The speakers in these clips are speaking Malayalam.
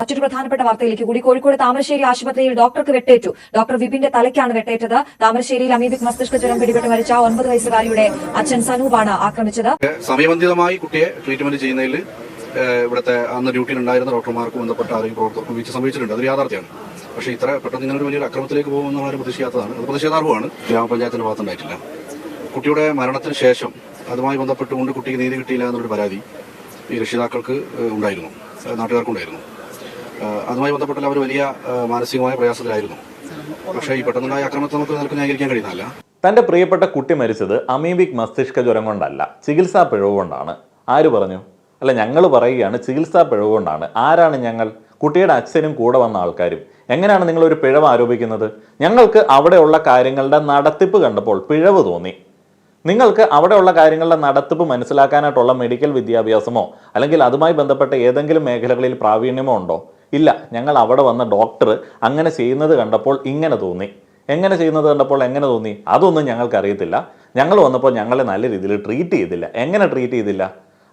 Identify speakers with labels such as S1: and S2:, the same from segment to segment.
S1: മറ്റൊരു പ്രധാനപ്പെട്ട വാർത്തയിലേക്ക് കൂടി. കോഴിക്കോട് താമരശ്ശേരി ആശുപത്രിയിൽ ഡോക്ടർക്ക് വെട്ടേറ്റു. ഡോക്ടർ വിപിന്റെ തലയ്ക്കാണ് വെട്ടേറ്റത്. താമരശ്ശേരിയിൽ അമീബിക് മസ്തിഷ്ക ജ്വരം പിടിപെട്ട് മരിച്ച 9 വയസ്സുകാരിയുടെ അച്ഛൻ സനൂപാണ് ആക്രമിച്ചത്.
S2: സമയബന്ധിതമായി കുട്ടിയെ ട്രീറ്റ്മെന്റ് ചെയ്യുന്നതിൽ ഇവിടുത്തെ അന്ന് ഡ്യൂട്ടിയിൽ ഉണ്ടായിരുന്ന ഡോക്ടർമാർക്കും ബന്ധപ്പെട്ട ആരോഗ്യ പ്രവർത്തകർക്കും വീഴ്ച സംഭവിച്ചിട്ടുണ്ട്. അത് യാഥാർത്ഥ്യമാണ്. പക്ഷേ ഇത്ര പെട്ടെന്ന് ഇങ്ങനെ ഒരു വലിയൊരു അക്രമത്തിലേക്ക് പോകുമെന്ന് വളരെ പ്രതീക്ഷിക്കാത്തതാണ്. അത് പ്രതിഷേധാർഹമാണ്. ഗ്രാമപഞ്ചായത്തിന്റെ ഭാഗത്തുണ്ടായിട്ടില്ല. കുട്ടിയുടെ മരണത്തിന് ശേഷം അതുമായി ബന്ധപ്പെട്ടുകൊണ്ട് കുട്ടിക്ക് നീതി കിട്ടിയില്ല എന്നൊരു പരാതി ഈ രക്ഷിതാക്കൾക്ക് ഉണ്ടായിരുന്നു, നാട്ടുകാർക്കുണ്ടായിരുന്നു. അതുമായി ബന്ധപ്പെട്ട് അവർ വലിയ മാനസികമായ പ്രയാസത്തിലായിരുന്നു. പക്ഷേ ഈ പെട്ടെന്നുണ്ടായ ആക്രമണത്തെ നമുക്ക് നിലക്ക് ന്യായീകരിക്കാൻ കഴിയുന്നില്ല.
S3: തന്റെ പ്രിയപ്പെട്ട കുട്ടി മരിച്ചത് അമീബിക് മസ്തിഷ്ക ജ്വരം കൊണ്ടല്ല, ചികിത്സാ പിഴവ് കൊണ്ടാണ്. ആര് പറഞ്ഞു? അല്ല, ഞങ്ങൾ പറയുകയാണ് ചികിത്സാ പിഴവ് കൊണ്ടാണ്. ആരാണ് ഞങ്ങൾ? കുട്ടിയുടെ അച്ഛനും കൂടെ വന്ന ആൾക്കാരും. എങ്ങനെയാണ് നിങ്ങളൊരു പിഴവ് ആരോപിക്കുന്നത്? ഞങ്ങൾക്ക് അവിടെയുള്ള കാര്യങ്ങളുടെ നടത്തിപ്പ് കണ്ടപ്പോൾ പിഴവ് തോന്നി. നിങ്ങൾക്ക് അവിടെയുള്ള കാര്യങ്ങളുടെ നടത്തിപ്പ് മനസ്സിലാക്കാനായിട്ടുള്ള മെഡിക്കൽ വിദ്യാഭ്യാസമോ അല്ലെങ്കിൽ അതുമായി ബന്ധപ്പെട്ട ഏതെങ്കിലും മേഖലകളിൽ പ്രാവീണ്യമോ ഉണ്ടോ? ഇല്ല. ഞങ്ങൾ അവിടെ വന്ന ഡോക്ടർ അങ്ങനെ ചെയ്യുന്നത് കണ്ടപ്പോൾ ഇങ്ങനെ തോന്നി. എങ്ങനെ ചെയ്യുന്നത് കണ്ടപ്പോൾ എങ്ങനെ തോന്നി? അതൊന്നും ഞങ്ങൾക്ക് അറിയത്തില്ല. ഞങ്ങൾ വന്നപ്പോൾ ഞങ്ങളെ നല്ല രീതിയിൽ ട്രീറ്റ് ചെയ്തില്ല. എങ്ങനെ ട്രീറ്റ് ചെയ്തില്ല?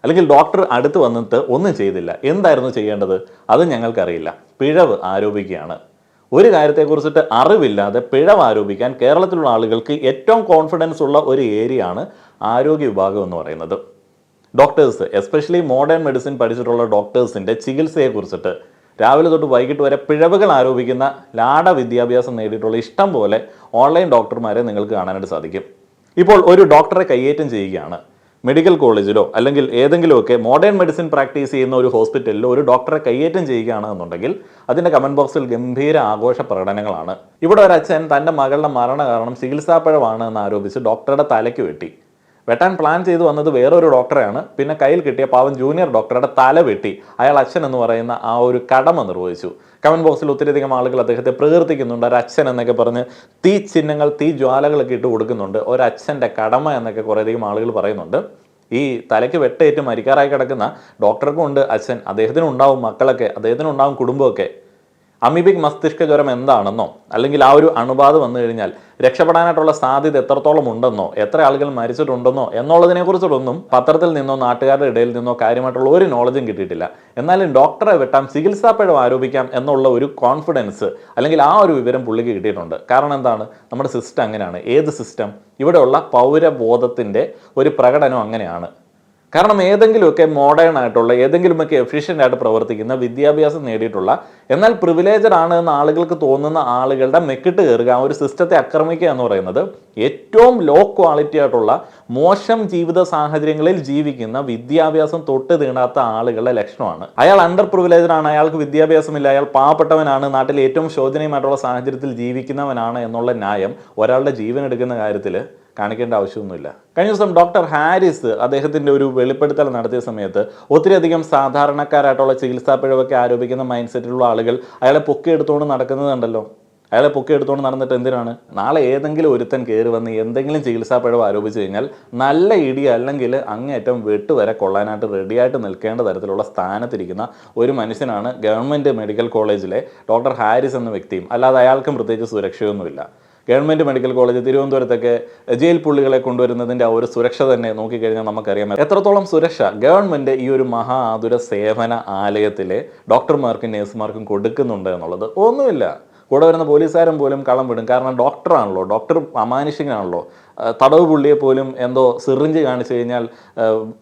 S3: അല്ലെങ്കിൽ ഡോക്ടർ അടുത്ത് വന്നിട്ട് ഒന്നും ചെയ്തില്ല. എന്തായിരുന്നു ചെയ്യേണ്ടത്? അത് ഞങ്ങൾക്കറിയില്ല. പിഴവ് ആരോപിക്കുകയാണ്. ഒരു കാര്യത്തെക്കുറിച്ചിട്ട് അറിവില്ലാതെ പിഴവ് ആരോപിക്കാൻ കേരളത്തിലുള്ള ആളുകൾക്ക് ഏറ്റവും കോൺഫിഡൻസ് ഉള്ള ഒരു ഏരിയ ആണ് ആരോഗ്യ വിഭാഗം എന്ന് പറയുന്നത്. ഡോക്ടേഴ്സ്, എസ്പെഷ്യലി മോഡേൺ മെഡിസിൻ പഠിച്ചിട്ടുള്ള ഡോക്ടേഴ്സിൻ്റെ ചികിത്സയെക്കുറിച്ചിട്ട് രാവിലെ തൊട്ട് വൈകിട്ട് വരെ പിഴവുകൾ ആരോപിക്കുന്ന ലാട വിദ്യാഭ്യാസം നേടിയിട്ടുള്ള ഇഷ്ടം പോലെ ഓൺലൈൻ ഡോക്ടർമാരെ നിങ്ങൾക്ക് കാണാനായിട്ട് സാധിക്കും. ഇപ്പോൾ ഒരു ഡോക്ടറെ കയ്യേറ്റം ചെയ്യുകയാണ്. മെഡിക്കൽ കോളേജിലോ അല്ലെങ്കിൽ ഏതെങ്കിലുമൊക്കെ മോഡേൺ മെഡിസിൻ പ്രാക്ടീസ് ചെയ്യുന്ന ഒരു ഹോസ്പിറ്റലിലോ ഒരു ഡോക്ടറെ കയ്യേറ്റം ചെയ്യുകയാണ് എന്നുണ്ടെങ്കിൽ അതിൻ്റെ കമൻറ്റ് ബോക്സിൽ ഗംഭീര ആഘോഷ പ്രകടനങ്ങളാണ്. ഇവിടെ ഒരു അച്ഛൻ തൻ്റെ മകളുടെ മരണ കാരണം ചികിത്സാപ്പിഴവാണ് എന്ന് ആരോപിച്ച് ഡോക്ടറുടെ തലയ്ക്ക് വെട്ടി. വെട്ടാൻ പ്ലാൻ ചെയ്തു വന്നത് വേറൊരു ഡോക്ടറെയാണ്. പിന്നെ കയ്യിൽ കിട്ടിയ പാവം ജൂനിയർ ഡോക്ടറുടെ തല വെട്ടി അയാൾ അച്ഛൻ എന്ന് പറയുന്ന ആ ഒരു കടമ നിർവഹിച്ചു. കമൻറ്റ് ബോക്സിൽ ഒത്തിരിയധികം ആളുകൾ അദ്ദേഹത്തെ പ്രകീർത്തിക്കുന്നുണ്ട്. ഒരച്ഛൻ എന്നൊക്കെ പറഞ്ഞ് തീ ചിഹ്നങ്ങൾ, തീ ജ്വാലകളൊക്കെ ഇട്ട് കൊടുക്കുന്നുണ്ട്. ഒരച്ഛൻ്റെ കടമ എന്നൊക്കെ കുറേയധികം ആളുകൾ പറയുന്നുണ്ട്. ഈ തലയ്ക്ക് വെട്ടേറ്റ് മരിക്കാറായി കിടക്കുന്ന ഡോക്ടർക്കും ഉണ്ട് അച്ഛൻ, അദ്ദേഹത്തിനുണ്ടാവും മക്കളൊക്കെ, അദ്ദേഹത്തിനുണ്ടാവും കുടുംബമൊക്കെ. അമീബിക് മസ്തിഷ്ക ജ്വരം എന്താണെന്നോ അല്ലെങ്കിൽ ആ ഒരു അണുബാധ വന്നു കഴിഞ്ഞാൽ രക്ഷപ്പെടാനായിട്ടുള്ള സാധ്യത എത്രത്തോളം ഉണ്ടെന്നോ എത്ര ആളുകൾ മരിച്ചിട്ടുണ്ടെന്നോ എന്നുള്ളതിനെക്കുറിച്ചിട്ടൊന്നും പത്രത്തിൽ നിന്നോ നാട്ടുകാരുടെ ഇടയിൽ നിന്നോ കാര്യമായിട്ടുള്ള ഒരു നോളജും കിട്ടിയിട്ടില്ല. എന്നാലും ഡോക്ടറെ വെട്ടാം, ചികിത്സാപ്പിഴവ് ആരോപിക്കാം എന്നുള്ള ഒരു കോൺഫിഡൻസ് അല്ലെങ്കിൽ ആ ഒരു വിവരം പുള്ളിക്ക് കിട്ടിയിട്ടുണ്ട്. കാരണം എന്താണ്? നമ്മുടെ സിസ്റ്റം അങ്ങനെയാണ്. ഏത് സിസ്റ്റം? ഇവിടെയുള്ള പൗരബോധത്തിൻ്റെ ഒരു പ്രകടനം അങ്ങനെയാണ്. കാരണം ഏതെങ്കിലുമൊക്കെ മോഡേൺ ആയിട്ടുള്ള ഏതെങ്കിലുമൊക്കെ എഫിഷ്യൻ്റ് ആയിട്ട് പ്രവർത്തിക്കുന്ന വിദ്യാഭ്യാസം നേടിയിട്ടുള്ള എന്നാൽ പ്രിവിലേജഡ് ആണ് എന്ന് ആളുകൾക്ക് തോന്നുന്ന ആളുകളുടെ മെക്കിട്ട് കയറുക, ആ ഒരു സിസ്റ്റത്തെ ആക്രമിക്കുക എന്ന് പറയുന്നത് ഏറ്റവും ലോ ക്വാളിറ്റി ആയിട്ടുള്ള മോശം ജീവിത സാഹചര്യങ്ങളിൽ ജീവിക്കുന്ന വിദ്യാഭ്യാസം തൊട്ട് തീണ്ടാത്ത ആളുകളുടെ ലക്ഷണമാണ്. അയാൾ അണ്ടർ പ്രിവിലേജഡ് ആണ്, അയാൾക്ക് വിദ്യാഭ്യാസമില്ല, അയാൾ പാവപ്പെട്ടവനാണ്, നാട്ടിൽ ഏറ്റവും ശോചനീയമായിട്ടുള്ള സാഹചര്യത്തിൽ ജീവിക്കുന്നവനാണ് എന്നുള്ള ന്യായം ഒരാളുടെ ജീവൻ എടുക്കുന്ന കാര്യത്തിൽ കാണിക്കേണ്ട ആവശ്യമൊന്നുമില്ല. കഴിഞ്ഞ ദിവസം ഡോക്ടർ ഹാരിസ് അദ്ദേഹത്തിൻ്റെ ഒരു വെളിപ്പെടുത്തൽ നടത്തിയ സമയത്ത് ഒത്തിരിയധികം സാധാരണക്കാരായിട്ടുള്ള ചികിത്സാ പിഴവൊക്കെ ആരോപിക്കുന്ന മൈൻഡ് സെറ്റിലുള്ള ആളുകൾ അയാളെ പൊക്കിയെടുത്തുകൊണ്ട് നടക്കുന്നതുണ്ടല്ലോ. അയാളെ പൊക്കിയെടുത്തുകൊണ്ട് നടന്നിട്ട് എന്തിനാണ്? നാളെ ഏതെങ്കിലും ഒരുത്തൻ കയറി വന്ന് എന്തെങ്കിലും ചികിത്സാ പിഴവ് ആരോപിച്ചു കഴിഞ്ഞാൽ നല്ല ഇടി അല്ലെങ്കിൽ അങ്ങേറ്റം വെട്ടുവരെ കൊള്ളാനായിട്ട് റെഡിയായിട്ട് നിൽക്കേണ്ട തരത്തിലുള്ള സ്ഥാനത്തിരിക്കുന്ന ഒരു മനുഷ്യനാണ് ഗവൺമെൻറ് മെഡിക്കൽ കോളേജിലെ ഡോക്ടർ ഹാരിസ് എന്ന വ്യക്തിയും. അല്ലാതെ അയാൾക്കും പ്രത്യേകിച്ച് സുരക്ഷയൊന്നുമില്ല. ഗവൺമെൻറ് മെഡിക്കൽ കോളേജ് തിരുവനന്തപുരത്തൊക്കെ ജയിൽ പുള്ളികളെ കൊണ്ടുവരുന്നതിൻ്റെ ആ ഒരു സുരക്ഷ തന്നെ നോക്കിക്കഴിഞ്ഞാൽ നമുക്കറിയാം എത്രത്തോളം സുരക്ഷ ഗവൺമെൻറ് ഈ ഒരു മഹാ ആതുര സേവന ആലയത്തിലെ ഡോക്ടർമാർക്കും നേഴ്സുമാർക്കും കൊടുക്കുന്നുണ്ട് എന്നുള്ളത്. ഒന്നുമില്ല. കൂടെ വരുന്ന പോലീസുകാരും പോലും കളം വിടും. കാരണം ഡോക്ടറാണല്ലോ, ഡോക്ടർ അമാനുഷികനാണല്ലോ. തടവ് പുള്ളിയെ പോലും എന്തോ സിറിഞ്ച് കാണിച്ചു കഴിഞ്ഞാൽ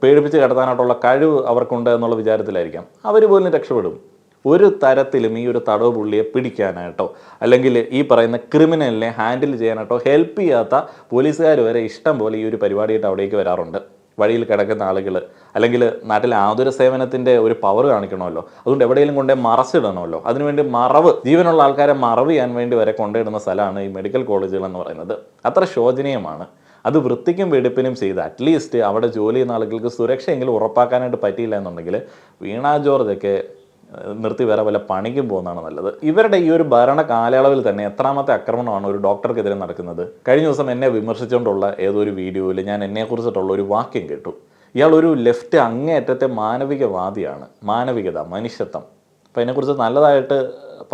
S3: പേടിപ്പിച്ച് കിടത്താനായിട്ടുള്ള കഴിവ് അവർക്കുണ്ട് എന്നുള്ള വിചാരത്തിലായിരിക്കാം. അവർ പോലും രക്ഷപ്പെടും. ഒരു തരത്തിലും ഈ ഒരു തടവ് പുള്ളിയെ പിടിക്കാനായിട്ടോ അല്ലെങ്കിൽ ഈ പറയുന്ന ക്രിമിനലിനെ ഹാൻഡിൽ ചെയ്യാനായിട്ടോ ഹെൽപ്പ് ചെയ്യാത്ത പോലീസുകാർ വരെ ഇഷ്ടം പോലെ ഈ ഒരു പരിപാടിയായിട്ട് അവിടേക്ക് വരാറുണ്ട്. വഴിയിൽ കിടക്കുന്ന ആളുകൾ അല്ലെങ്കിൽ നാട്ടിലെ ആതുര സേവനത്തിൻ്റെ ഒരു പവർ കാണിക്കണമല്ലോ, അതുകൊണ്ട് എവിടെയെങ്കിലും കൊണ്ടേ മറച്ചിടണമല്ലോ. അതിനുവേണ്ടി മറവ്, ജീവനുള്ള ആൾക്കാരെ മറവ് ചെയ്യാൻ വേണ്ടി വരെ കൊണ്ടിടുന്ന സ്ഥലമാണ് ഈ മെഡിക്കൽ കോളേജുകൾ എന്ന് പറയുന്നത്. അത്ര ശോചനീയമാണ്. അത് വൃത്തിക്കും വെടിപ്പിനും ചെയ്ത് അറ്റ്ലീസ്റ്റ് അവിടെ ജോലി ചെയ്യുന്ന ആളുകൾക്ക് സുരക്ഷയെങ്കിലും ഉറപ്പാക്കാനായിട്ട് പറ്റിയില്ല എന്നുണ്ടെങ്കിൽ വീണ ജോർജൊക്കെ നിർത്തി വേറെ വല്ല പണിക്കും പോകുന്നതാണ് നല്ലത്. ഇവരുടെ ഈ ഒരു ഭരണ കാലയളവിൽ തന്നെ എത്രാമത്തെ ആക്രമണമാണ് ഒരു ഡോക്ടർക്കെതിരെ നടക്കുന്നത്? കഴിഞ്ഞ ദിവസം എന്നെ വിമർശിച്ചുകൊണ്ടുള്ള ഏതൊരു വീഡിയോയിൽ ഞാൻ എന്നെക്കുറിച്ചിട്ടുള്ള ഒരു വാക്യം കേട്ടു. ഇയാൾ ഒരു ലെഫ്റ്റ് അങ്ങേയറ്റത്തെ മാനവികവാദിയാണ്. മാനവികത, മനുഷ്യത്വം. അപ്പോൾ അതിനെക്കുറിച്ച് നല്ലതായിട്ട്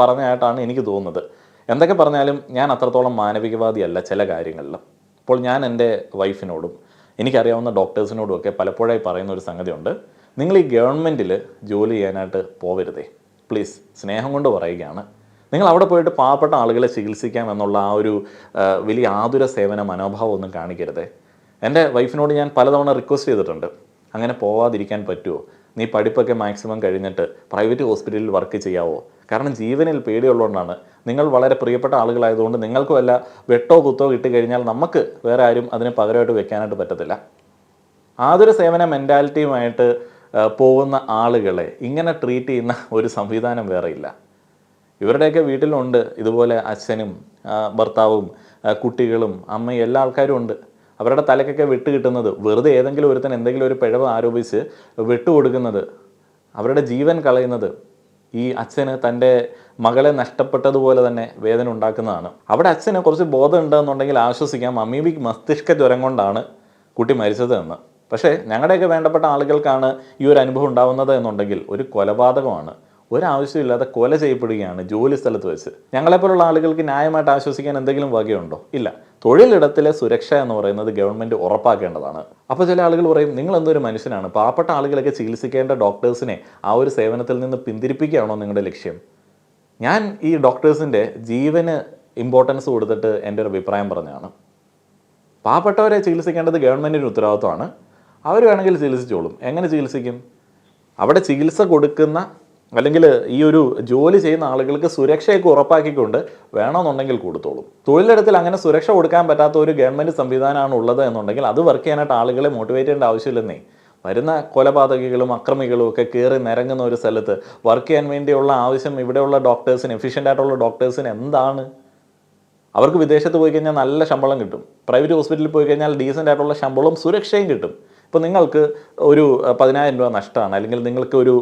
S3: പറഞ്ഞായിട്ടാണ് എനിക്ക് തോന്നുന്നത്. എന്തൊക്കെ പറഞ്ഞാലും ഞാൻ അത്രത്തോളം മാനവികവാദിയല്ല ചില കാര്യങ്ങളിലും. അപ്പോൾ ഞാൻ എൻ്റെ വൈഫിനോടും എനിക്കറിയാവുന്ന ഡോക്ടേഴ്സിനോടും ഒക്കെ പലപ്പോഴായി പറയുന്ന ഒരു സംഗതിയുണ്ട്. നിങ്ങൾ ഈ ഗവൺമെൻറ്റിൽ ജോലി ചെയ്യാനായിട്ട് പോവരുതേ. പ്ലീസ് സ്നേഹം കൊണ്ട് പറയുകയാണ്. നിങ്ങൾ അവിടെ പോയിട്ട് പാവപ്പെട്ട ആളുകളെ ചികിത്സിക്കാം എന്നുള്ള ആ ഒരു വലിയ ആതുര സേവന മനോഭാവം ഒന്നും കാണിക്കരുതേ. എൻ്റെ വൈഫിനോട് ഞാൻ പലതവണ റിക്വസ്റ്റ് ചെയ്തിട്ടുണ്ട്, അങ്ങനെ പോവാതിരിക്കാൻ പറ്റുമോ, നീ പഠിപ്പൊക്കെ മാക്സിമം കഴിഞ്ഞിട്ട് പ്രൈവറ്റ് ഹോസ്പിറ്റലിൽ വർക്ക് ചെയ്യാവോ? കാരണം ജീവനിൽ പേടിയുള്ളതുകൊണ്ടാണ്. നിങ്ങൾ വളരെ പ്രിയപ്പെട്ട ആളുകളായതുകൊണ്ട് നിങ്ങൾക്ക് വല്ല വെട്ടോ കുത്തോ കിട്ടിക്കഴിഞ്ഞാൽ നമുക്ക് വേറെ ആരും അതിന് പകരമായിട്ട് വെക്കാനായിട്ട് പറ്റത്തില്ല. ആതുര സേവന മെൻറ്റാലിറ്റിയുമായിട്ട് പോകുന്ന ആളുകളെ ഇങ്ങനെ ട്രീറ്റ് ചെയ്യുന്ന ഒരു സംവിധാനം വേറെ ഇല്ല. ഇവരുടെയൊക്കെ വീട്ടിലുണ്ട് ഇതുപോലെ അച്ഛനും ഭർത്താവും കുട്ടികളും അമ്മയും എല്ലാ ആൾക്കാരും ഉണ്ട്. അവരുടെ തലക്കൊക്കെ വെട്ട് കിട്ടുന്നത്, വെറുതെ ഏതെങ്കിലും ഒരുത്തൻ എന്തെങ്കിലും ഒരു പിഴവ് ആരോപിച്ച് വെട്ടുകൊടുക്കുന്നത്, അവരുടെ ജീവൻ കളയുന്നത് ഈ അച്ഛന് തൻ്റെ മകളെ നഷ്ടപ്പെട്ടതുപോലെ തന്നെ വേദന ഉണ്ടാക്കുന്നതാണ്. അവിടെ അച്ഛന് കുറച്ച് ബോധം ഉണ്ടെന്നുണ്ടെങ്കിൽ ആശ്വസിക്കാം, അമീബിക് മസ്തിഷ്ക ജ്വരം കൊണ്ടാണ് കുട്ടി മരിച്ചത് എന്ന്. പക്ഷേ ഞങ്ങളുടെയൊക്കെ വേണ്ടപ്പെട്ട ആളുകൾക്കാണ് ഈ ഒരു അനുഭവം ഉണ്ടാവുന്നത് എന്നുണ്ടെങ്കിൽ ഒരു കൊലപാതകമാണ്. ഒരാവശ്യമില്ലാതെ കൊല ചെയ്യപ്പെടുകയാണ് ജോലി സ്ഥലത്ത് വെച്ച്. ഞങ്ങളെപ്പോലുള്ള ആളുകൾക്ക് ന്യായമായിട്ട് ആശ്വസിക്കാൻ എന്തെങ്കിലും വകയുണ്ടോ? ഇല്ല. തൊഴിലിടത്തിലെ സുരക്ഷ എന്ന് പറയുന്നത് ഗവൺമെൻറ് ഉറപ്പാക്കേണ്ടതാണ്. അപ്പോൾ ചില ആളുകൾ പറയും, നിങ്ങൾ എന്തൊരു മനുഷ്യനാണ്, പാവപ്പെട്ട ആളുകളൊക്കെ ചികിത്സിക്കേണ്ട ഡോക്ടേഴ്സിനെ ആ ഒരു സേവനത്തിൽ നിന്ന് പിന്തിരിപ്പിക്കുകയാണോ നിങ്ങളുടെ ലക്ഷ്യം? ഞാൻ ഈ ഡോക്ടേഴ്സിൻ്റെ ജീവന് ഇമ്പോർട്ടൻസ് കൊടുത്തിട്ട് എൻ്റെ ഒരു അഭിപ്രായം പറഞ്ഞതാണ്. പാവപ്പെട്ടവരെ ചികിത്സിക്കേണ്ടത് ഗവൺമെൻറ്റിൻ്റെ ഉത്തരവാദിത്വമാണ്. അവർ വേണമെങ്കിൽ ചികിത്സിച്ചോളും. എങ്ങനെ ചികിത്സിക്കും? അവിടെ ചികിത്സ കൊടുക്കുന്ന അല്ലെങ്കിൽ ഈ ഒരു ജോലി ചെയ്യുന്ന ആളുകൾക്ക് സുരക്ഷയൊക്കെ ഉറപ്പാക്കിക്കൊണ്ട് വേണമെന്നുണ്ടെങ്കിൽ കൊടുത്തോളും. തൊഴിലിടത്തിൽ അങ്ങനെ സുരക്ഷ കൊടുക്കാൻ പറ്റാത്ത ഒരു ഗവൺമെൻറ് സംവിധാനമാണ് ഉള്ളത് എന്നുണ്ടെങ്കിൽ അത് വർക്ക് ചെയ്യാനായിട്ട് ആളുകളെ മോട്ടിവേറ്റ് ചെയ്യേണ്ട ആവശ്യമില്ലെന്നേ. വരുന്ന കൊലപാതകികളും അക്രമികളും ഒക്കെ കയറി നിരങ്ങുന്ന ഒരു സ്ഥലത്ത് വർക്ക് ചെയ്യാൻ വേണ്ടിയുള്ള ആവശ്യം ഇവിടെയുള്ള ഡോക്ടേഴ്സിന്, എഫിഷ്യൻ്റ് ആയിട്ടുള്ള ഡോക്ടേഴ്സിന് എന്താണ്? അവർക്ക് വിദേശത്ത് പോയി കഴിഞ്ഞാൽ നല്ല ശമ്പളം കിട്ടും, പ്രൈവറ്റ് ഹോസ്പിറ്റലിൽ പോയി കഴിഞ്ഞാൽ ഡീസൻ്റ് ആയിട്ടുള്ള ശമ്പളവും സുരക്ഷയും കിട്ടും. ഇപ്പോൾ നിങ്ങൾക്ക് ഒരു 10,000 രൂപ നഷ്ടമാണ്, അല്ലെങ്കിൽ നിങ്ങൾക്ക് ഒരു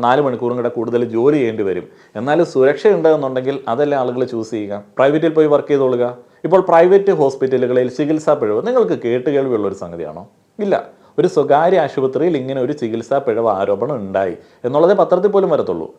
S3: 4 മണിക്കൂറും കൂടെ കൂടുതൽ ജോലി ചെയ്യേണ്ടി വരും, എന്നാലും സുരക്ഷയുണ്ട് എന്നുണ്ടെങ്കിൽ അതല്ലേ ആളുകൾ ചൂസ് ചെയ്യുക. പ്രൈവറ്റിൽ പോയി വർക്ക് ചെയ്തോളുക. ഇപ്പോൾ പ്രൈവറ്റ് ഹോസ്പിറ്റലുകളിൽ ചികിത്സാ പിഴവ് നിങ്ങൾക്ക് കേട്ടുകേൾവിയുള്ളൊരു സംഗതിയാണോ? ഇല്ല. ഒരു സ്വകാര്യ ആശുപത്രിയിൽ ഇങ്ങനെ ഒരു ചികിത്സാ പിഴവ് ആരോപണം ഉണ്ടായി എന്നുള്ളതേ പത്രത്തിൽ പോലും വരത്തുള്ളൂ.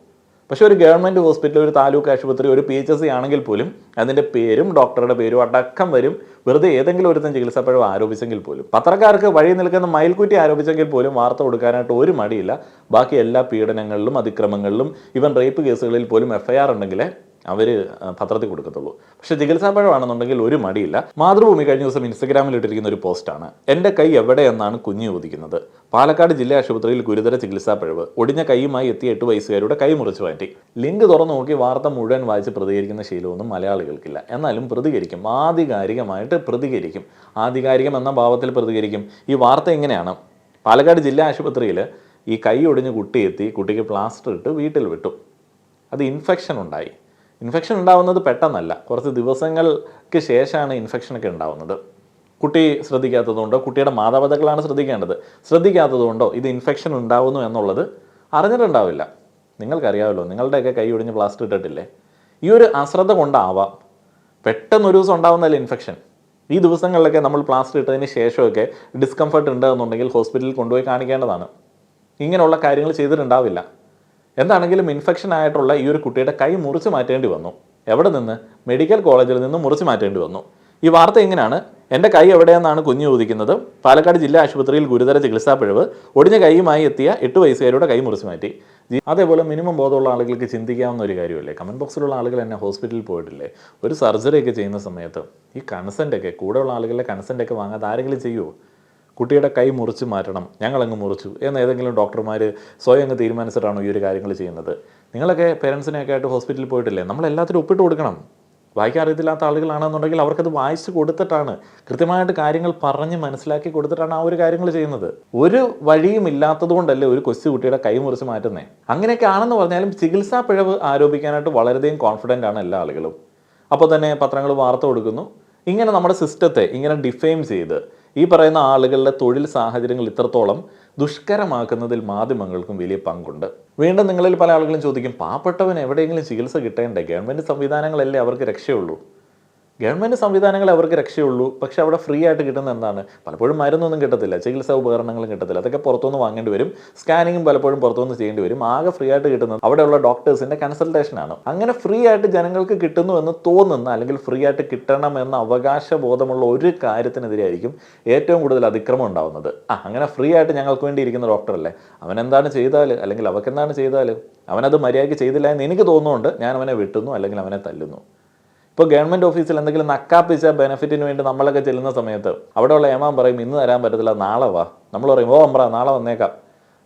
S3: പക്ഷേ ഒരു ഗവൺമെൻറ് ഹോസ്പിറ്റൽ, ഒരു താലൂക്ക് ആശുപത്രി, ഒരു PHC ആണെങ്കിൽ പോലും അതിൻ്റെ പേരും ഡോക്ടറുടെ പേരും അടക്കം വരും. വെറുതെ ഏതെങ്കിലും ഒരുത്തൻ ചികിത്സാ പിഴവ് ആരോപിച്ചെങ്കിൽ പോലും, പത്രക്കാർക്ക് വഴി നിൽക്കുന്ന മയിൽക്കുറ്റി ആരോപിച്ചെങ്കിൽ പോലും വാർത്ത കൊടുക്കാനായിട്ട് ഒരു മടിയില്ല. ബാക്കി എല്ലാ പീഡനങ്ങളിലും അതിക്രമങ്ങളിലും ഈവൻ റേപ്പ് കേസുകളിൽ പോലും FIR ഉണ്ടെങ്കിലേ അവർ പത്രത്തിൽ കൊടുക്കത്തുള്ളൂ. പക്ഷേ ചികിത്സാ പിഴവാണെന്നുണ്ടെങ്കിൽ ഒരു മടിയില്ല. മാതൃഭൂമി കഴിഞ്ഞ ദിവസം ഇൻസ്റ്റഗ്രാമിൽ ഇട്ടിരിക്കുന്ന ഒരു പോസ്റ്റാണ്, എൻ്റെ കൈ എവിടെയെന്നാണ് കുഞ്ഞ് ചോദിക്കുന്നത്. പാലക്കാട് ജില്ലാ ആശുപത്രിയിൽ ഗുരുതര ചികിത്സാ പിഴവ്, ഒടിഞ്ഞ കൈയുമായി എത്തിയ 8 വയസ്സുകാരുടെ കൈ മുറിച്ചു മാറ്റി. ലിങ്ക് തുറന്നു നോക്കി വാർത്ത മുഴുവൻ വായിച്ച് പ്രതികരിക്കുന്ന ശീലമൊന്നും മലയാളികൾക്കില്ല. എന്നാലും പ്രതികരിക്കും, ആധികാരികമായിട്ട് പ്രതികരിക്കും. ആധികാരികം എന്ന ഭാവത്തിൽ പ്രതികരിക്കും. ഈ വാർത്ത എങ്ങനെയാണ്? പാലക്കാട് ജില്ലാ ആശുപത്രിയിൽ ഈ കൈ ഒടിഞ്ഞ് കുട്ടി എത്തി, കുട്ടിക്ക് പ്ലാസ്റ്റർ ഇട്ട് വീട്ടിൽ വിട്ടു. അത് ഇൻഫെക്ഷൻ ഉണ്ടായി. ഇൻഫെക്ഷൻ ഉണ്ടാവുന്നത് പെട്ടെന്നല്ല, കുറച്ച് ദിവസങ്ങൾക്ക് ശേഷമാണ് ഇൻഫെക്ഷനൊക്കെ ഉണ്ടാവുന്നത്. കുട്ടി ശ്രദ്ധിക്കാത്തതുകൊണ്ടോ, കുട്ടിയുടെ മാതാപിതാക്കളാണ് ശ്രദ്ധിക്കേണ്ടത്, ശ്രദ്ധിക്കാത്തതുകൊണ്ടോ ഇത് ഇൻഫെക്ഷൻ ഉണ്ടാവുന്നു എന്നുള്ളത് അറിഞ്ഞിട്ടുണ്ടാവില്ല. നിങ്ങൾക്കറിയാമല്ലോ, നിങ്ങളുടെയൊക്കെ കൈ ഒടിഞ്ഞ് പ്ലാസ്റ്റർ ഇട്ടിട്ടില്ലേ? ഈ ഒരു അശ്രദ്ധ കൊണ്ടാവാം പെട്ടെന്നൊരു ദിവസം ഉണ്ടാവുന്നതല്ല ഇൻഫെക്ഷൻ. ഈ ദിവസങ്ങളിലൊക്കെ നമ്മൾ പ്ലാസ്റ്റർ ഇട്ടതിന് ശേഷമൊക്കെ ഡിസ്കംഫർട്ട് ഉണ്ട് എന്നുണ്ടെങ്കിൽ ഹോസ്പിറ്റലിൽ കൊണ്ടുപോയി കാണിക്കേണ്ടതാണ്. ഇങ്ങനെയുള്ള കാര്യങ്ങൾ ചെയ്തിട്ടുണ്ടാവില്ല. എന്താണെങ്കിലും ഇൻഫെക്ഷൻ ആയിട്ടുള്ള ഈ ഒരു കുട്ടിയുടെ കൈ മുറിച്ച് മാറ്റേണ്ടി വന്നു. എവിടെ നിന്ന്? മെഡിക്കൽ കോളേജിൽ നിന്ന് മുറിച്ച് മാറ്റേണ്ടി വന്നു. ഈ വാർത്ത എങ്ങനെയാണ്? എൻ്റെ കൈ എവിടെയെന്നാണ് കുഞ്ഞ് ചോദിക്കുന്നത്. പാലക്കാട് ജില്ലാ ആശുപത്രിയിൽ ഗുരുതര ചികിത്സാ പിഴവ്, ഒടിഞ്ഞ കൈയുമായി എത്തിയ 8 വയസ്സുകാരുടെ കൈ മുറിച്ച് മാറ്റി. അതേപോലെ മിനിമം ബോധമുള്ള ആളുകൾക്ക് ചിന്തിക്കാവുന്ന ഒരു കാര്യമല്ലേ? കമൻറ്റ് ബോക്സിലുള്ള ആളുകൾ എന്നെ ഹോസ്പിറ്റലിൽ പോയിട്ടില്ലേ? ഒരു സർജറി ഒക്കെ ചെയ്യുന്ന സമയത്ത് ഈ കൺസെൻ്റൊക്കെ, കൂടെയുള്ള ആളുകളുടെ കൺസെൻ്റൊക്കെ വാങ്ങാതെ ആരെങ്കിലും ചെയ്യുമോ? കുട്ടിയുടെ കൈ മുറിച്ച് മാറ്റണം, ഞങ്ങളങ്ങ് മുറിച്ചു എന്ന് ഏതെങ്കിലും ഡോക്ടർമാർ സ്വയം അങ്ങ് തീരുമാനിച്ചിട്ടാണോ ഈ ഒരു കാര്യങ്ങൾ ചെയ്യുന്നത്? നിങ്ങളൊക്കെ പേരൻസിനെയൊക്കെ ആയിട്ട് ഹോസ്പിറ്റലിൽ പോയിട്ടില്ലേ? നമ്മളെല്ലാത്തിനും ഒപ്പിട്ട് കൊടുക്കണം. വായിക്കാൻ അറിയത്തില്ലാത്ത ആളുകളാണെന്നുണ്ടെങ്കിൽ അവർക്കത് വായിച്ച് കൊടുത്തിട്ടാണ്, കൃത്യമായിട്ട് കാര്യങ്ങൾ പറഞ്ഞ് മനസ്സിലാക്കി കൊടുത്തിട്ടാണ് ആ ഒരു കാര്യങ്ങൾ ചെയ്യുന്നത്. ഒരു വഴിയും ഇല്ലാത്തത് കൊണ്ടല്ലേ ഒരു കൊച്ചു കുട്ടിയുടെ കൈ മുറിച്ച് മാറ്റുന്നത്? അങ്ങനെയൊക്കെ ആണെന്ന് പറഞ്ഞാലും ചികിത്സാ പിഴവ് ആരോപിക്കാനായിട്ട് വളരെയധികം കോൺഫിഡൻ്റ് ആണ് എല്ലാ ആളുകളും. അപ്പോൾ തന്നെ പത്രങ്ങൾ വാർത്ത കൊടുക്കുന്നു. ഇങ്ങനെ നമ്മുടെ സിസ്റ്റത്തെ ഇങ്ങനെ ഡിഫെയിം ചെയ്ത് ഈ പറയുന്ന ആളുകളുടെ തൊഴിൽ സാഹചര്യങ്ങൾ ഇത്രത്തോളം ദുഷ്കരമാക്കുന്നതിൽ മാധ്യമങ്ങൾക്കും വലിയ പങ്കുണ്ട്. വീണ്ടും നിങ്ങളിൽ പല ആളുകളും ചോദിക്കും, പാവപ്പെട്ടവൻ എവിടെയെങ്കിലും ചികിത്സ കിട്ടേണ്ടേ? ഗവൺമെൻറ് സംവിധാനങ്ങളല്ലേ അവർക്ക് രക്ഷയുള്ളൂ. ഗവൺമെൻറ് സംവിധാനങ്ങളെ അവർക്ക് രക്ഷയുള്ളൂ. പക്ഷേ അവിടെ ഫ്രീ ആയിട്ട് കിട്ടുന്ന എന്താണ്? പലപ്പോഴും മരുന്നൊന്നും കിട്ടത്തില്ല, ചികിത്സാ ഉപകരണങ്ങളും കിട്ടത്തില്ല, അതൊക്കെ പുറത്തുനിന്ന് വാങ്ങേണ്ടി വരും. സ്കാനിങ്ങും പലപ്പോഴും പുറത്തുനിന്ന് ചെയ്യേണ്ടി വരും. ആകെ ഫ്രീ ആയിട്ട് കിട്ടുന്നത് അവിടെയുള്ള ഡോക്ടേഴ്സിൻ്റെ കൺസൾട്ടേഷനാണ്. അങ്ങനെ ഫ്രീ ആയിട്ട് ജനങ്ങൾക്ക് കിട്ടുന്നു എന്ന് തോന്നുന്ന, അല്ലെങ്കിൽ ഫ്രീ ആയിട്ട് കിട്ടണമെന്ന അവകാശബോധമുള്ള ഒരു കാര്യത്തിനെതിരെയായിരിക്കും ഏറ്റവും കൂടുതൽ അതിക്രമം ഉണ്ടാവുന്നത്. അങ്ങനെ ഫ്രീ ആയിട്ട് ഞങ്ങൾക്ക് വേണ്ടി ഇരിക്കുന്ന ഡോക്ടറല്ലേ, അവൻ എന്താണ് ചെയ്താൽ, അല്ലെങ്കിൽ അവർക്ക് എന്താണ് ചെയ്താൽ, അവനത് മര്യാദയ്ക്ക് ചെയ്തില്ല എന്ന് എനിക്ക് തോന്നുന്നുണ്ട്, ഞാൻ അവനെ വെട്ടുന്നു അല്ലെങ്കിൽ അവനെ തല്ലുന്നു. ഇപ്പോൾ ഗവൺമെൻറ് ഓഫീസിൽ എന്തെങ്കിലും നക്കാപ്പിച്ച ബെനിഫിറ്റിന് വേണ്ടി നമ്മളൊക്കെ ചെല്ലുന്ന സമയത്ത് അവിടെയുള്ള ഏമാൻ പറയും ഇന്ന് തരാൻ പറ്റത്തില്ല, നാളെ വാ. നമ്മൾ പറയും ഓ അമ്പ്ര നാളെ വന്നേക്കാം.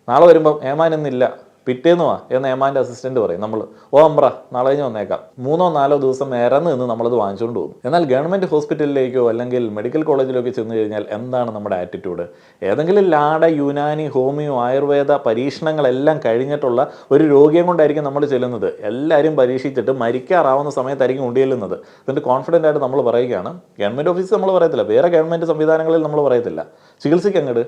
S3: നാളെ വരുമ്പം ഏമാൻ ഇന്നില്ല, പിറ്റേന്ന് വാ എന്ന് ഏമാൻ്റെ അസിസ്റ്റന്റ് പറയും. നമ്മൾ ഓ അമ്പ്ര നാളെ കഴിഞ്ഞ് വന്നേക്കാം. 3-4 ദിവസം ഇറന്ന് നിന്ന് നമ്മളത് വാങ്ങിച്ചുകൊണ്ട് പോകും. എന്നാൽ ഗവൺമെൻറ് ഹോസ്പിറ്റലിലേക്കോ അല്ലെങ്കിൽ മെഡിക്കൽ കോളേജിലേക്കോ ചെന്ന് കഴിഞ്ഞാൽ എന്താണ് നമ്മുടെ ആറ്റിറ്റ്യൂഡ്? ഏതെങ്കിലും ലാഡ, യുനാനി, ഹോമിയോ, ആയുർവേദ പരീക്ഷണങ്ങളെല്ലാം കഴിഞ്ഞിട്ടുള്ള ഒരു രോഗിയെ കൊണ്ടായിരിക്കും നമ്മൾ ചെല്ലുന്നത്. എല്ലാവരും പരീക്ഷിച്ചിട്ട് മരിക്കാറാവുന്ന സമയത്തായിരിക്കും കൊണ്ടുചെല്ലുന്നത്. എന്നിട്ട് കോൺഫിഡൻ്റ് ആയിട്ട് നമ്മൾ പറയുകയാണ്. ഗവൺമെൻറ് ഓഫീസ് നമ്മൾ പറയത്തില്ല, വേറെ ഗവൺമെൻറ് സംവിധാനങ്ങളിൽ നമ്മൾ പറയത്തില്ല, ചികിത്സയ്ക്ക് അങ്ങോട്ട്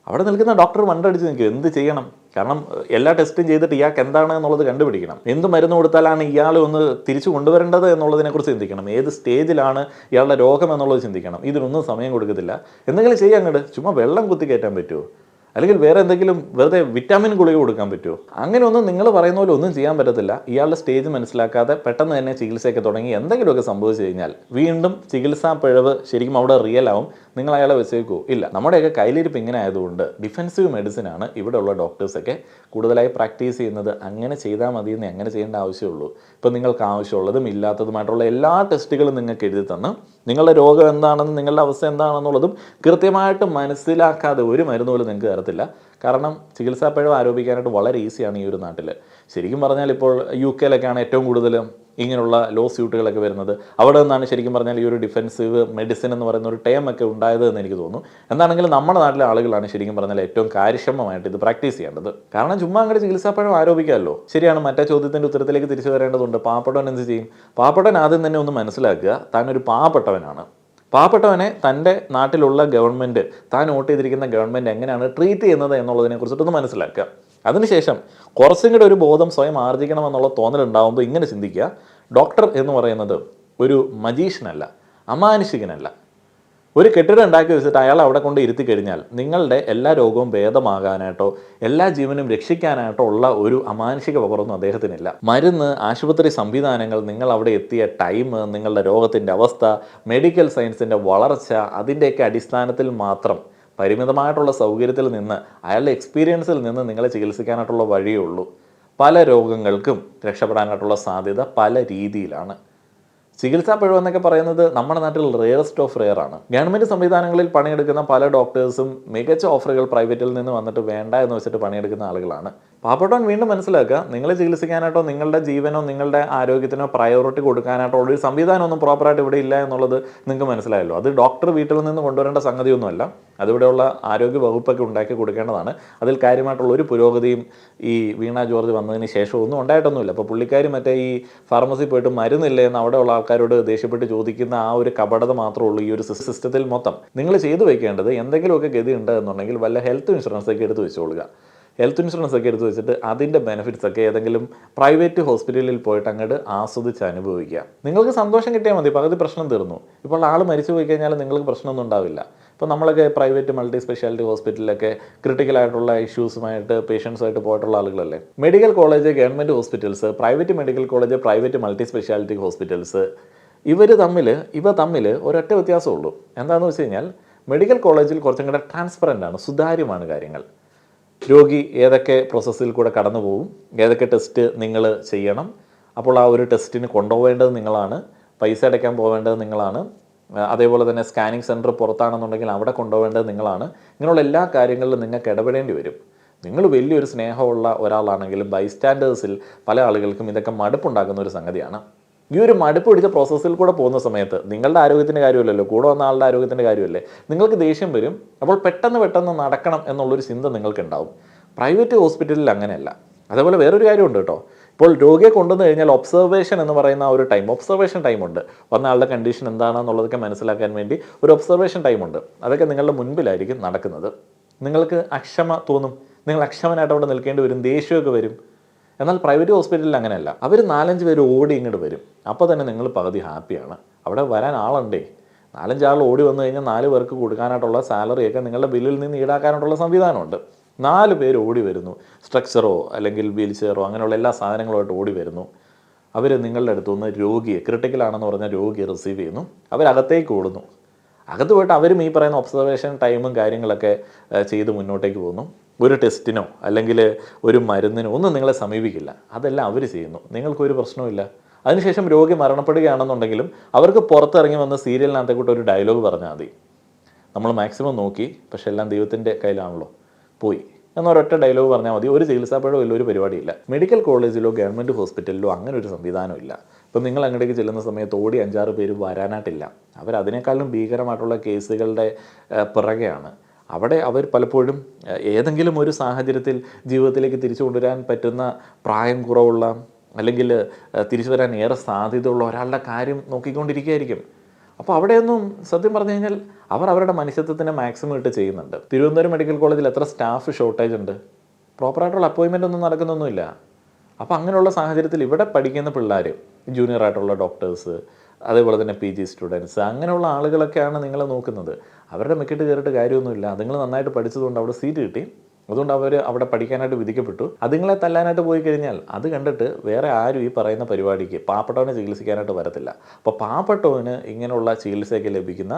S3: അവിടെ നിൽക്കുന്ന ഡോക്ടർ മണ്ടടിച്ച് നിൽക്കും. എന്ത് ചെയ്യണം? കാരണം എല്ലാ ടെസ്റ്റും ചെയ്തിട്ട് ഇയാൾക്ക് എന്താണ് എന്നുള്ളത് കണ്ടുപിടിക്കണം. എന്ത് മരുന്ന് കൊടുത്താലാണ് ഇയാൾ ഒന്ന് തിരിച്ചു കൊണ്ടുവരേണ്ടത് എന്നുള്ളതിനെക്കുറിച്ച് ചിന്തിക്കണം. ഏത് സ്റ്റേജിലാണ് ഇയാളുടെ രോഗം എന്നുള്ളത് ചിന്തിക്കണം. ഇതിനൊന്നും സമയം കൊടുക്കത്തില്ല. എന്തെങ്കിലും ചെയ്യാൻ അങ്ങോട്ട് ചുമ്മാ വെള്ളം കുത്തി കയറ്റാൻ പറ്റുമോ? അല്ലെങ്കിൽ വേറെ എന്തെങ്കിലും വെറുതെ വിറ്റാമിൻ ഗുളിക കൊടുക്കാൻ പറ്റുമോ? അങ്ങനെയൊന്നും നിങ്ങൾ പറയുന്ന പോലെ ഒന്നും ചെയ്യാൻ പറ്റത്തില്ല. ഇയാളുടെ സ്റ്റേജ് മനസ്സിലാക്കാതെ പെട്ടെന്ന് തന്നെ ചികിത്സയൊക്കെ തുടങ്ങി എന്തെങ്കിലുമൊക്കെ സംഭവിച്ചു കഴിഞ്ഞാൽ വീണ്ടും ചികിത്സാ പിഴവ് ശരിക്കും അവിടെ റിയൽ ആവും. നിങ്ങൾ അയാളെ വെച്ചേക്കോ? ഇല്ല. നമ്മുടെയൊക്കെ കയ്യിലിരിപ്പ് ഇങ്ങനെ ആയതുകൊണ്ട് ഡിഫെൻസീവ് മെഡിസിനാണ് ഇവിടെയുള്ള ഡോക്ടേഴ്സൊക്കെ കൂടുതലായി പ്രാക്ടീസ് ചെയ്യുന്നത്. അങ്ങനെ ചെയ്താൽ മതി എന്ന് അങ്ങനെ ചെയ്യേണ്ട ആവശ്യമുള്ളൂ. ഇപ്പം നിങ്ങൾക്ക് ആവശ്യമുള്ളതും ഇല്ലാത്തതുമായിട്ടുള്ള എല്ലാ ടെസ്റ്റുകളും നിങ്ങൾക്ക് എഴുതി തന്ന് നിങ്ങളുടെ രോഗം എന്താണെന്ന്, നിങ്ങളുടെ അവസ്ഥ എന്താണെന്നുള്ളതും കൃത്യമായിട്ട് മനസ്സിലാക്കാതെ ഒരു മരുന്ന് പോലും നിങ്ങൾക്ക് തരത്തില്ല. കാരണം ചികിത്സാ പിഴവ് ആരോപിക്കാനായിട്ട് വളരെ ഈസിയാണ് ഈ ഒരു നാട്ടിൽ. ശരിക്കും പറഞ്ഞാൽ ഇപ്പോൾ UK-ലൊക്കെയാണ് ഏറ്റവും കൂടുതൽ ഇങ്ങനെയുള്ള ലോ സ്യൂട്ടുകളൊക്കെ വരുന്നത്. അവിടെ നിന്നാണ് ശരിക്കും പറഞ്ഞാൽ ഈ ഒരു ഡിഫെൻസീവ് മെഡിസിൻ എന്ന് പറയുന്ന ഒരു ടേം ഒക്കെ ഉണ്ടായത് എന്ന് എനിക്ക് തോന്നുന്നു. എന്താണെങ്കിലും നമ്മുടെ നാട്ടിലെ ആളുകളാണ് ശരിക്കും പറഞ്ഞാൽ ഏറ്റവും കാര്യക്ഷമമായിട്ട് ഇത് പ്രാക്ടീസ് ചെയ്യേണ്ടത്. കാരണം ചുമ്മാ അങ്ങോട്ട് ചികിത്സാപ്പഴം ആരോപിക്കാമല്ലോ. ശരിയാണ്. മറ്റേ ചോദ്യത്തിൻ്റെ ഉത്തരത്തിലേക്ക് തിരിച്ചു വരേണ്ടതുണ്ട്. പാവപ്പെട്ടവൻ എന്ത് ചെയ്യും? പാവപ്പെട്ടവൻ ആദ്യം തന്നെ ഒന്ന് മനസ്സിലാക്കുക, താനൊരു പാവപ്പെട്ടവനാണ്. പാവപ്പെട്ടവനെ തൻ്റെ നാട്ടിലുള്ള ഗവൺമെൻറ്, താൻ വോട്ട് ചെയ്തിരിക്കുന്ന ഗവൺമെൻറ് എങ്ങനെയാണ് ട്രീറ്റ് ചെയ്യുന്നത് എന്നുള്ളതിനെ കുറിച്ചിട്ടൊന്ന് മനസ്സിലാക്കുക. അതിനുശേഷം കുറച്ചും കൂടെ ഒരു ബോധം സ്വയം ആർജിക്കണമെന്നുള്ള തോന്നലുണ്ടാകുമ്പോൾ ഇങ്ങനെ ചിന്തിക്കുക, ഡോക്ടർ എന്ന് പറയുന്നത് ഒരു മജീഷ്യനല്ല, അമാനുഷികനല്ല. ഒരു കെട്ടിടം ഉണ്ടാക്കി വെച്ചിട്ട് അയാൾ അവിടെ കൊണ്ട് ഇരുത്തി കഴിഞ്ഞാൽ നിങ്ങളുടെ എല്ലാ രോഗവും ഭേദമാകാനായിട്ടോ എല്ലാ ജീവനും രക്ഷിക്കാനായിട്ടോ ഉള്ള ഒരു അമാനുഷിക പവറൊന്നും അദ്ദേഹത്തിനില്ല. മരുന്ന്, ആശുപത്രി സംവിധാനങ്ങൾ, നിങ്ങൾ അവിടെ എത്തിയ ടൈം, നിങ്ങളുടെ രോഗത്തിൻ്റെ അവസ്ഥ, മെഡിക്കൽ സയൻസിൻ്റെ വളർച്ച, അതിൻ്റെയൊക്കെ അടിസ്ഥാനത്തിൽ മാത്രം പരിമിതമായിട്ടുള്ള സൗകര്യത്തിൽ നിന്ന്, അയാളുടെ എക്സ്പീരിയൻസിൽ നിന്ന് നിങ്ങളെ ചികിത്സിക്കാനായിട്ടുള്ള വഴിയേ ഉള്ളൂ. പല രോഗങ്ങൾക്കും രക്ഷപ്പെടാനായിട്ടുള്ള സാധ്യത പല രീതിയിലാണ്. ചികിത്സാ പിഴവ് എന്നൊക്കെ പറയുന്നത് നമ്മുടെ നാട്ടിൽ റെയറസ്റ്റ് ഓഫ് റെയർ ആണ്. ഗവൺമെൻറ് സംവിധാനങ്ങളിൽ പണിയെടുക്കുന്ന പല ഡോക്ടേഴ്സും മികച്ച ഓഫറുകൾ പ്രൈവറ്റിൽ നിന്ന് വന്നിട്ട് വേണ്ട എന്ന് വെച്ചിട്ട് പണിയെടുക്കുന്ന ആളുകളാണ്. പാവപ്പെട്ടവൻ വീണ്ടും മനസ്സിലാക്കുക, നിങ്ങളെ ചികിത്സിക്കാനായിട്ടോ നിങ്ങളുടെ ജീവനോ നിങ്ങളുടെ ആരോഗ്യത്തിനോ പ്രയോറിറ്റി കൊടുക്കാനായിട്ടോ ഒരു സംവിധാനമൊന്നും പ്രോപ്പറായിട്ട് ഇവിടെ ഇല്ല എന്നുള്ളത് നിങ്ങൾക്ക് മനസ്സിലായല്ലോ. അത് ഡോക്ടർ വീട്ടിൽ നിന്ന് കൊണ്ടുവരേണ്ട സംഗതിയൊന്നുമല്ല. അതിവിടെയുള്ള ആരോഗ്യ വകുപ്പൊക്കെ ഉണ്ടാക്കി കൊടുക്കേണ്ടതാണ്. അതിൽ കാര്യമായിട്ടുള്ള ഒരു പുരോഗതിയും ഈ വീണ ജോർജ് വന്നതിന് ശേഷം ഒന്നും ഉണ്ടായിട്ടൊന്നുമില്ല. അപ്പോൾ പുള്ളിക്കാരി മറ്റേ ഈ ഫാർമസി പോയിട്ട് മരുന്നില്ലേ എന്ന് അവിടെയുള്ള ആൾക്കാരോട് ദേഷ്യപ്പെട്ട് ചോദിക്കുന്ന ആ ഒരു കപടത മാത്രമേ ഉള്ളൂ ഈ ഒരു സിസ്റ്റത്തിൽ മൊത്തം. നിങ്ങൾ ചെയ്തു വെക്കേണ്ടത് എന്തെങ്കിലുമൊക്കെ ഗതി ഉണ്ട് എന്നുണ്ടെങ്കിൽ വല്ല ഹെൽത്ത് ഇൻഷുറൻസ് ഒക്കെ എടുത്ത് വെച്ചോളുക. ഹെൽത്ത് ഇൻഷുറൻസ് ഒക്കെ എടുത്ത് വെച്ചിട്ട് അതിൻ്റെ ബെനിഫിറ്റ്സ് ഒക്കെ ഏതെങ്കിലും പ്രൈവറ്റ് ഹോസ്പിറ്റലിൽ പോയിട്ട് അങ്ങോട്ട് ആസ്വദിച്ച് അനുഭവിക്കുക. നിങ്ങൾക്ക് സന്തോഷം കിട്ടിയാൽ മതി, പകുതി പ്രശ്നം തീർന്നു. ഇപ്പോൾ ആൾ മരിച്ചു പോയി കഴിഞ്ഞാൽ നിങ്ങൾക്ക് പ്രശ്നമൊന്നും ഉണ്ടാവില്ല. ഇപ്പോൾ നമ്മളൊക്കെ പ്രൈവറ്റ് മൾട്ടി സ്പെഷ്യാലിറ്റി ഹോസ്പിറ്റലിലൊക്കെ ക്രിട്ടിക്കലായിട്ടുള്ള ഇഷ്യൂസുമായിട്ട് പേഷ്യൻസുമായിട്ട് പോയിട്ടുള്ള ആളുകളല്ലേ. Medical college, government hospitals, private medical college, private multi speciality hospitals, ഇവ തമ്മിൽ ഒരൊറ്റ വ്യത്യാസമുള്ളൂ. എന്താണെന്ന് വെച്ച് കഴിഞ്ഞാൽ മെഡിക്കൽ കോളേജിൽ കുറച്ചും കൂടെ ട്രാൻസ്പെറൻ്റ് ആണ്, സുതാര്യമാണ് കാര്യങ്ങൾ. രോഗി ഏതൊക്കെ പ്രോസസ്സിൽ കൂടെ കടന്നു പോകും, ഏതൊക്കെ ടെസ്റ്റ് നിങ്ങൾ ചെയ്യണം, അപ്പോൾ ആ ഒരു ടെസ്റ്റിന് കൊണ്ടുപോകേണ്ടത് നിങ്ങളാണ്, പൈസ അടയ്ക്കാൻ പോവേണ്ടത് നിങ്ങളാണ്, അതേപോലെ തന്നെ സ്കാനിങ് സെൻറ്റർ പുറത്താണെന്നുണ്ടെങ്കിൽ അവിടെ കൊണ്ടുപോകേണ്ടത് നിങ്ങളാണ്. ഇങ്ങനെയുള്ള എല്ലാ കാര്യങ്ങളിലും നിങ്ങൾക്ക് ഇടപെടേണ്ടി വരും. നിങ്ങൾ വലിയൊരു സ്നേഹമുള്ള ഒരാളാണെങ്കിലും ബൈസ്റ്റാൻഡേഴ്സിൽ പല ആളുകൾക്കും ഇതൊക്കെ മടുപ്പുണ്ടാക്കുന്ന ഒരു സംഗതിയാണ്. ഈ ഒരു മടുപ്പ് പിടിച്ച പ്രോസസ്സിൽ കൂടെ പോകുന്ന സമയത്ത് നിങ്ങളുടെ ആരോഗ്യത്തിൻ്റെ കാര്യമല്ലല്ലോ, കൂടെ വന്ന ആളുടെ ആരോഗ്യത്തിൻ്റെ കാര്യമല്ലേ, നിങ്ങൾക്ക് ദേഷ്യം വരും. അപ്പോൾ പെട്ടെന്ന് നടക്കണം എന്നുള്ളൊരു ചിന്ത നിങ്ങൾക്കുണ്ടാവും. പ്രൈവറ്റ് ഹോസ്പിറ്റലിൽ അങ്ങനെയല്ല. അതേപോലെ വേറൊരു കാര്യമുണ്ട് കേട്ടോ. ഇപ്പോൾ രോഗിയെ കൊണ്ടുവന്ന് കഴിഞ്ഞാൽ ഒബ്സർവേഷൻ എന്ന് പറയുന്ന ഒരു ഒബ്സർവേഷൻ ടൈമുണ്ട്. വന്ന ആളുടെ കണ്ടീഷൻ എന്താണെന്നുള്ളതൊക്കെ മനസ്സിലാക്കാൻ വേണ്ടി ഒരു ഒബ്സർവേഷൻ ടൈമുണ്ട്. അതൊക്കെ നിങ്ങളുടെ മുൻപിലായിരിക്കും നടക്കുന്നത്. നിങ്ങൾക്ക് അക്ഷമ തോന്നും, നിങ്ങൾ അക്ഷമനായിട്ട് അവിടെ നിൽക്കേണ്ടി വരും, ദേഷ്യമൊക്കെ വരും. എന്നാൽ പ്രൈവറ്റ് ഹോസ്പിറ്റലിൽ അങ്ങനെയല്ല. അവർ 4-5 പേര് ഓടി ഇങ്ങോട്ട് വരും. അപ്പോൾ തന്നെ നിങ്ങൾ പകുതി ഹാപ്പിയാണ്. അവിടെ വരാൻ ആളുണ്ടേ. 4-5 ആൾ ഓടി വന്നു കഴിഞ്ഞാൽ 4 പേർക്ക് കൊടുക്കാനായിട്ടുള്ള സാലറിയൊക്കെ നിങ്ങളുടെ ബില്ലിൽ നിന്ന് ഈടാക്കാനായിട്ടുള്ള സംവിധാനമുണ്ട്. 4 പേര് ഓടി വരുന്നു. സ്ട്രക്ചറോ അല്ലെങ്കിൽ വീൽ ചെയറോ അങ്ങനെയുള്ള എല്ലാ സാധനങ്ങളുമായിട്ട് ഓടി വരുന്നു. അവർ നിങ്ങളുടെ അടുത്തുനിന്ന് രോഗിയെ, ക്രിട്ടിക്കലാണെന്ന് പറഞ്ഞാൽ രോഗിയെ റിസീവ് ചെയ്യുന്നു. അവരകത്തേക്ക് ഓടുന്നു. അകത്ത് പോയിട്ട് അവരും ഈ പറയുന്ന ഒബ്സർവേഷൻ ടൈമും കാര്യങ്ങളൊക്കെ ചെയ്ത് മുന്നോട്ടേക്ക് പോകുന്നു. ഒരു ടെസ്റ്റിനോ അല്ലെങ്കിൽ ഒരു മരുന്നിനോ ഒന്നും നിങ്ങളെ സമീപിക്കില്ല. അതെല്ലാം അവർ ചെയ്യുന്നു. നിങ്ങൾക്കൊരു പ്രശ്നവുമില്ല. അതിനുശേഷം രോഗി മരണപ്പെടുകയാണെന്നുണ്ടെങ്കിലും അവർക്ക് പുറത്തിറങ്ങി വന്ന് സീരിയലിനകത്തെ കൂട്ട് ഒരു ഡയലോഗ് പറഞ്ഞാൽ മതി, നമ്മൾ മാക്സിമം നോക്കി, പക്ഷെ എല്ലാം ദൈവത്തിൻ്റെ കയ്യിലാണല്ലോ, പോയി എന്നൊരൊറ്റ ഡയലോഗ് പറഞ്ഞാൽ മതി. ഒരു ചികിത്സാപ്പഴോ ഇല്ല, ഒരു പരിപാടിയില്ല. മെഡിക്കൽ കോളേജിലോ ഗവൺമെൻറ് ഹോസ്പിറ്റലിലോ അങ്ങനെ ഒരു സംവിധാനമില്ല. ഇപ്പം നിങ്ങൾ അങ്ങോട്ടേക്ക് ചെല്ലുന്ന സമയത്ത് ഓടി 5-6 പേര് വരാനായിട്ടില്ല. അവരതിനേക്കാളും ഭീകരമായിട്ടുള്ള കേസുകളുടെ പിറകെയാണ്. അവിടെ അവർ പലപ്പോഴും ഏതെങ്കിലും ഒരു സാഹചര്യത്തിൽ ജീവിതത്തിലേക്ക് തിരിച്ചു കൊണ്ടുവരാൻ പറ്റുന്ന പ്രായം കുറവുള്ള അല്ലെങ്കിൽ തിരിച്ചു വരാൻ ഏറെ സാധ്യതയുള്ള ഒരാളുടെ കാര്യം നോക്കിക്കൊണ്ടിരിക്കുകയായിരിക്കും. അപ്പോൾ അവിടെയൊന്നും സത്യം പറഞ്ഞു കഴിഞ്ഞാൽ അവർ അവരുടെ മനുഷ്യത്വത്തിൻ്റെ മാക്സിമം ഇട്ട് ചെയ്യുന്നുണ്ട്. തിരുവനന്തപുരം മെഡിക്കൽ കോളേജിൽ എത്ര സ്റ്റാഫ് ഷോർട്ടേജ് ഉണ്ട്, പ്രോപ്പറായിട്ടുള്ള അപ്പോയിൻമെൻ്റ് ഒന്നും നടക്കുന്നൊന്നുമില്ല. അപ്പോൾ അങ്ങനെയുള്ള സാഹചര്യത്തിൽ ഇവിടെ പഠിക്കുന്ന പിള്ളേർ, ജൂനിയർ ആയിട്ടുള്ള ഡോക്ടേഴ്സ്, അതേപോലെ തന്നെ PG സ്റ്റുഡൻസ്, അങ്ങനെയുള്ള ആളുകളൊക്കെയാണ് നിങ്ങളെ നോക്കുന്നത്. അവരുടെ മെക്കിട്ട് കയറിയിട്ട് കാര്യമൊന്നുമില്ല. നിങ്ങൾ നന്നായിട്ട് പഠിച്ചതുകൊണ്ട് അവിടെ സീറ്റ് കിട്ടി, അതുകൊണ്ട് അവർ അവിടെ പഠിക്കാനായിട്ട് വിധിക്കപ്പെട്ടു. അതുങ്ങളെ തല്ലാനായിട്ട് പോയി കഴിഞ്ഞാൽ അത് കണ്ടിട്ട് വേറെ ആരും ഈ പറയുന്ന പരിപാടിക്ക് പാവപ്പെട്ടവനെ ചികിത്സിക്കാനായിട്ട് വരത്തില്ല. അപ്പോൾ പാവപ്പെട്ടവന് ഇങ്ങനെയുള്ള ചികിത്സയൊക്കെ ലഭിക്കുന്ന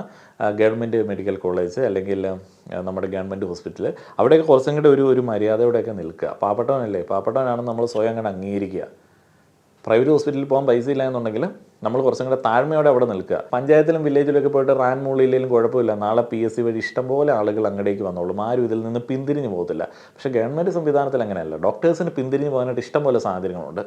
S3: ഗവൺമെൻറ് മെഡിക്കൽ കോളേജ് അല്ലെങ്കിൽ നമ്മുടെ ഗവൺമെൻറ് ഹോസ്പിറ്റൽ, അവിടെയൊക്കെ കുറച്ചും കൂടെ ഒരു മര്യാദയോടെയൊക്കെ നിൽക്കുക. പാവപ്പെട്ടവനല്ലേ, പാവപ്പെട്ടവനാണെന്ന് നമ്മൾ സ്വയം അങ്ങോട്ട് അംഗീകരിക്കുക. പ്രൈവറ്റ് ഹോസ്പിറ്റലിൽ പോകാൻ പൈസ ഇല്ല എന്നുണ്ടെങ്കിൽ നമ്മൾ കുറച്ചും കൂടെ താഴ്മയോടെ അവിടെ നിൽക്കുക. പഞ്ചായത്തിലും വില്ലേജിലൊക്കെ പോയിട്ട് റാൻ മൂളിയില്ലെങ്കിലും കുഴപ്പമില്ല, നാളെ PSC വഴി ഇഷ്ടംപോലെ ആളുകൾ അങ്ങോട്ടേക്ക് വന്നോളും, ആരും ഇതിൽ നിന്ന് പിന്തിരിഞ്ഞ് പോകത്തില്ല. പക്ഷേ ഗവൺമെൻറ് സംവിധാനത്തിൽ അങ്ങനെയല്ല. ഡോക്ടേഴ്സിന് പിന്തിരിഞ്ഞ് പോകാനായിട്ട് ഇഷ്ടംപോലെ സാഹചര്യങ്ങളുണ്ട്.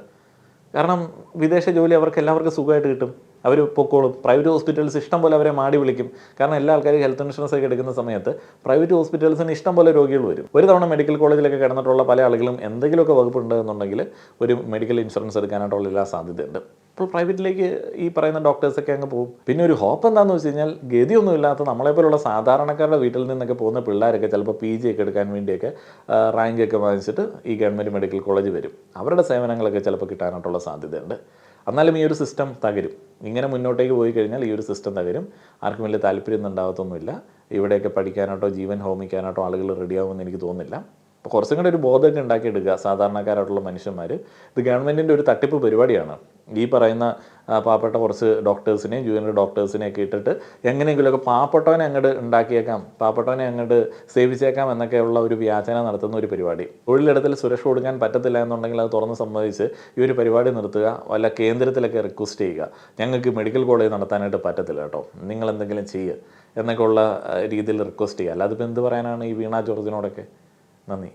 S3: കാരണം വിദേശ ജോലി അവർക്ക് എല്ലാവർക്കും സുഖമായിട്ട് കിട്ടും, അവർ പൊക്കോളും. പ്രൈവറ്റ് ഹോസ്പിറ്റൽസ് ഇഷ്ടം പോലെ അവരെ മാടി വിളിക്കും. കാരണം എല്ലാ ആൾക്കാരും ഹെൽത്ത് ഇൻഷുറൻസ് ഒക്കെ എടുക്കുന്ന സമയത്ത് പ്രൈവറ്റ് ഹോസ്പിറ്റൽസിന് ഇഷ്ടം പോലെ രോഗികൾ വരും. ഒരു തവണ മെഡിക്കൽ കോളേജിലൊക്കെ കിടന്നിട്ടുള്ള പല ആളുകളും എന്തെങ്കിലുമൊക്കെ വകുപ്പുണ്ട് എന്നുണ്ടെങ്കിൽ ഒരു മെഡിക്കൽ ഇൻഷുറൻസ് എടുക്കാനായിട്ടുള്ള എല്ലാ സാധ്യതയുണ്ട്. അപ്പോൾ പ്രൈവറ്റിലേക്ക് ഈ പറയുന്ന ഡോക്ടേഴ്സൊക്കെ അങ്ങ് പോകും. പിന്നെ ഒരു ഹോപ്പ് എന്താണെന്ന് വെച്ച് കഴിഞ്ഞാൽ, ഗതിയൊന്നുമില്ലാത്ത നമ്മളെപ്പോലുള്ള സാധാരണക്കാരുടെ വീട്ടിൽ നിന്നൊക്കെ പോകുന്ന പിള്ളേരൊക്കെ ചിലപ്പോൾ PG ഒക്കെ എടുക്കാൻ വേണ്ടിയൊക്കെ റാങ്കൊക്കെ വാങ്ങിച്ചിട്ട് ഈ ഗവൺമെൻറ് മെഡിക്കൽ കോളേജ് വരും. അവരുടെ സേവനങ്ങളൊക്കെ ചിലപ്പോൾ കിട്ടാനായിട്ടുള്ള സാധ്യതയുണ്ട്. എന്നാലും ഈ ഒരു സിസ്റ്റം തകരും. ഇങ്ങനെ മുന്നോട്ടേക്ക് പോയി കഴിഞ്ഞാൽ ഈ ഒരു സിസ്റ്റം തകരും. ആർക്കും വലിയ താല്പര്യമൊന്നും ഉണ്ടാകത്തൊന്നുമില്ല. ഇവിടെയൊക്കെ പഠിക്കാനായിട്ടോ ജീവൻ ഹോമിക്കാനായിട്ടോ ആളുകൾ റെഡിയാകുമെന്ന് എനിക്ക് തോന്നുന്നില്ല. അപ്പോൾ കുറച്ചും കൂടെ ഒരു ബോധമൊക്കെ ഉണ്ടാക്കിയെടുക്കുക സാധാരണക്കാരായിട്ടുള്ള മനുഷ്യന്മാർ. ഇത് ഗവൺമെൻറ്റിൻ്റെ ഒരു തട്ടിപ്പ് പരിപാടിയാണ്. ഈ പറയുന്ന പാവപ്പെട്ട കുറച്ച് ഡോക്ടേഴ്സിനെയും ജൂനിയർ ഡോക്ടേഴ്സിനെയൊക്കെ ഇട്ടിട്ട് എങ്ങനെയെങ്കിലുമൊക്കെ പാവപ്പെട്ടവനെ അങ്ങോട്ട് ഉണ്ടാക്കിയേക്കാം, പാവപ്പെട്ടവനെ അങ്ങോട്ട് സേവിച്ചേക്കാം എന്നൊക്കെയുള്ള ഒരു വ്യാജന നടത്തുന്ന ഒരു പരിപാടി. തൊഴിലിടത്തിൽ സുരക്ഷ കൊടുക്കാൻ പറ്റത്തില്ല എന്നുണ്ടെങ്കിൽ അത് തുറന്ന് സമ്മതിച്ച് ഈ ഒരു പരിപാടി നിർത്തുക. വല്ല കേന്ദ്രത്തിലൊക്കെ റിക്വസ്റ്റ് ചെയ്യുക, ഞങ്ങൾക്ക് മെഡിക്കൽ കോളേജ് നടത്താനായിട്ട് പറ്റത്തില്ല കേട്ടോ, നിങ്ങൾ എന്തെങ്കിലും ചെയ്യുക എന്നൊക്കെ ഉള്ള രീതിയിൽ റിക്വസ്റ്റ് ചെയ്യുക. അല്ലാതെ ഇപ്പോൾ എന്ത് പറയാനാണ് ഈ വീണ ജോർജിനോടൊക്കെ. നന്ദി.